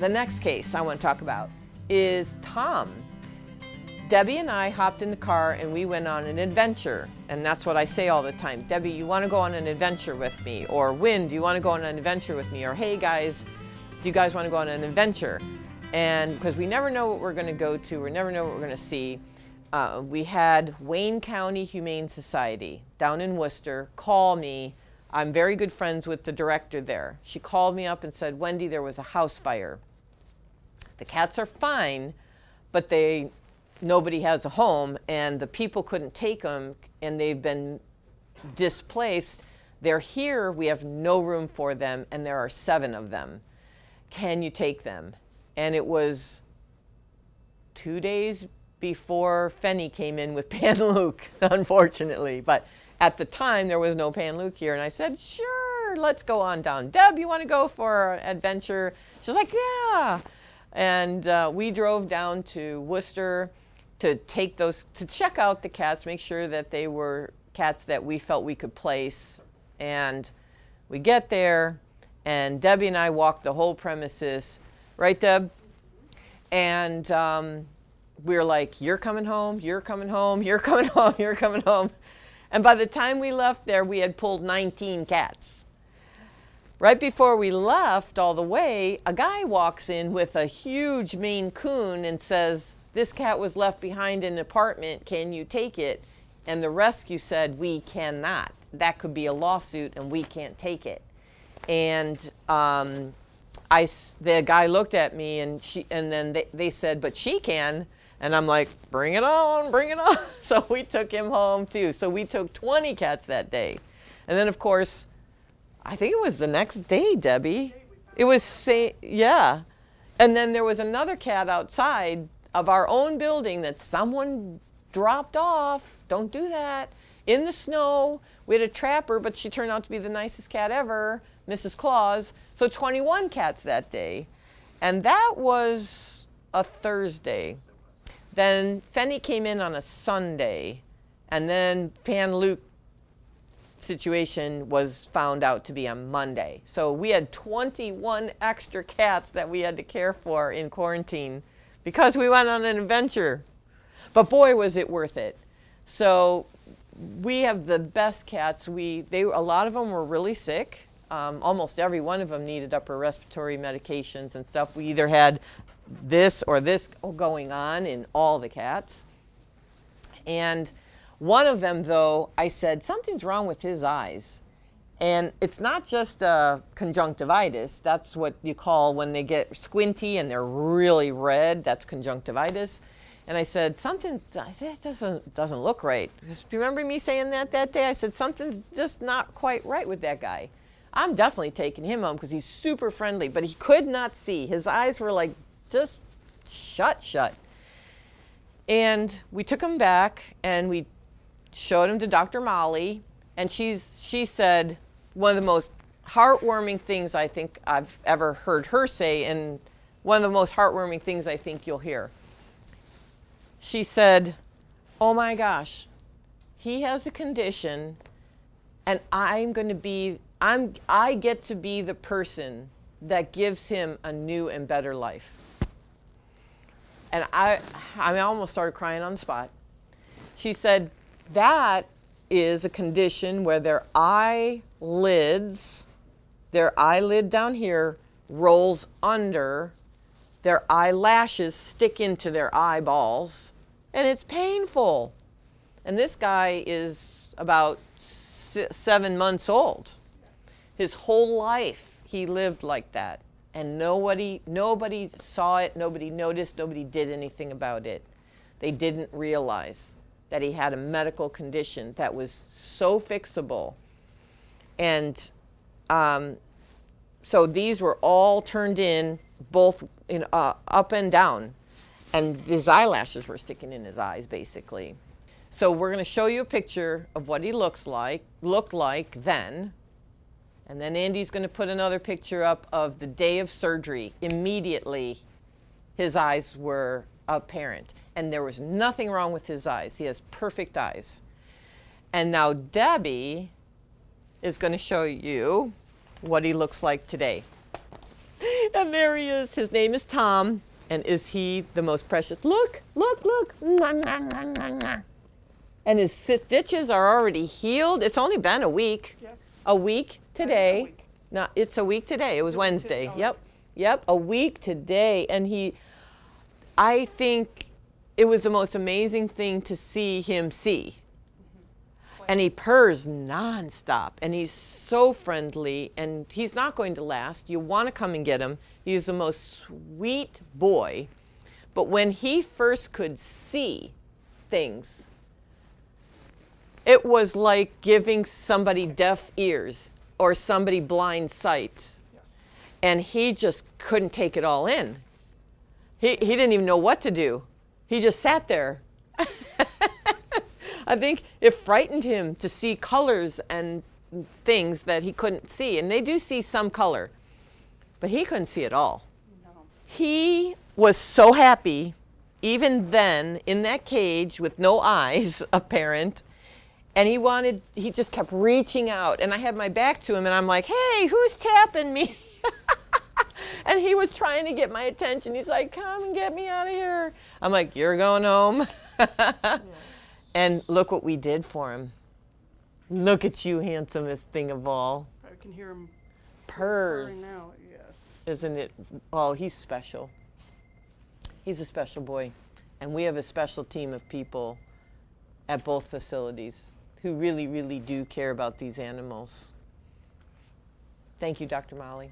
the next case I want to talk about is Tom. Debbie and I hopped in the car and we went on an adventure. And that's what I say all the time. Debbie, you want to go on an adventure with me? Or Win, do you want to go on an adventure with me? Or hey guys, do you guys want to go on an adventure? And because we never know what we're going to go to, we never know what we're going to see. We had Wayne County Humane Society down in Worcester call me. I'm very good friends with the director there. She called me up and said, Wendy, there was a house fire. The cats are fine, but nobody has a home, and the people couldn't take them, and they've been displaced. They're here, we have no room for them, and there are 7 of them. Can you take them? And it was 2 days before Fenny came in with Pan-Luke, unfortunately. But at the time, there was no Pan-Luke here, and I said, sure, let's go on down. Deb, you want to go for an adventure? She's like, yeah. And we drove down to Worcester to check out the cats, make sure that they were cats that we felt we could place. And we get there, and Debbie and I walked the whole premises. Right, Deb? And we were like, you're coming home, you're coming home, you're coming home, you're coming home. And by the time we left there, we had pulled 19 cats. Right before we left all the way, a guy walks in with a huge Maine Coon and says, this cat was left behind in an apartment, can you take it? And the rescue said, we cannot. That could be a lawsuit and we can't take it. And the guy looked at me and then they said, but she can. And I'm like, bring it on, bring it on. So we took him home too. So we took 20 cats that day. And then of course, I think it was the next day, Debbie. It was, yeah. And then there was another cat outside of our own building that someone dropped off. Don't do that. In the snow. We had a trapper, but she turned out to be the nicest cat ever, Mrs. Claus. So 21 cats that day. And that was a Thursday. Then Fenny came in on a Sunday, and then Pan-Luke situation was found out to be on Monday. So we had 21 extra cats that we had to care for in quarantine because we went on an adventure. But boy, was it worth it. So we have the best cats. A lot of them were really sick. Almost every one of them needed upper respiratory medications and stuff. We either had this or this going on in all the cats. And one of them, though, I said, something's wrong with his eyes. And it's not just conjunctivitis. That's what you call when they get squinty and they're really red. That's conjunctivitis. And I said, that doesn't look right. Do you remember me saying that day? I said, something's just not quite right with that guy. I'm definitely taking him home because he's super friendly, but he could not see. His eyes were like just shut. And we took him back and we showed him to Dr. Molly, and she said one of the most heartwarming things I think I've ever heard her say, and one of the most heartwarming things I think you'll hear. She said, oh my gosh, he has a condition and I get to be the person that gives him a new and better life. And I almost started crying on the spot. She said, that is a condition where their eyelid down here rolls under, their eyelashes stick into their eyeballs, and it's painful. And this guy is about 7 months old. His whole life he lived like that. And nobody saw it, nobody noticed, nobody did anything about it. They didn't realize that he had a medical condition that was so fixable. And so these were all turned in, both up and down. And his eyelashes were sticking in his eyes, basically. So we're going to show you a picture of what he looked like then. And then Andy's going to put another picture up of the day of surgery. Immediately, his eyes were apparent. And there was nothing wrong with his eyes. He has perfect eyes. And now Debbie is going to show you what he looks like today. And there he is. His name is Tom. And is he the most precious? Look, look, look. And his stitches are already healed. It's only been a week. Yes. A week today. A week. No, it's a week today. It was Wednesday. Oh. Yep. Yep. A week today. And I think it was the most amazing thing to see him see. And he purrs nonstop, and he's so friendly, and he's not going to last. You want to come and get him. He's the most sweet boy. But when he first could see things, it was like giving somebody deaf ears or somebody blind sight. Yes. And he just couldn't take it all in. He didn't even know what to do. He just sat there. I think it frightened him to see colors and things that he couldn't see. And they do see some color, but he couldn't see it all. No. He was so happy, even then, in that cage with no eyes, apparent. And he just kept reaching out. And I had my back to him, and I'm like, hey, who's tapping me? And he was trying to get my attention. He's like, come and get me out of here. I'm like, you're going home. Yes. And look what we did for him. Look at you, handsomest thing of all. I can hear him Purrs. purring now. Yes. Isn't it? Oh, he's special. He's a special boy. And we have a special team of people at both facilities who really, really do care about these animals. Thank you, Dr. Molly.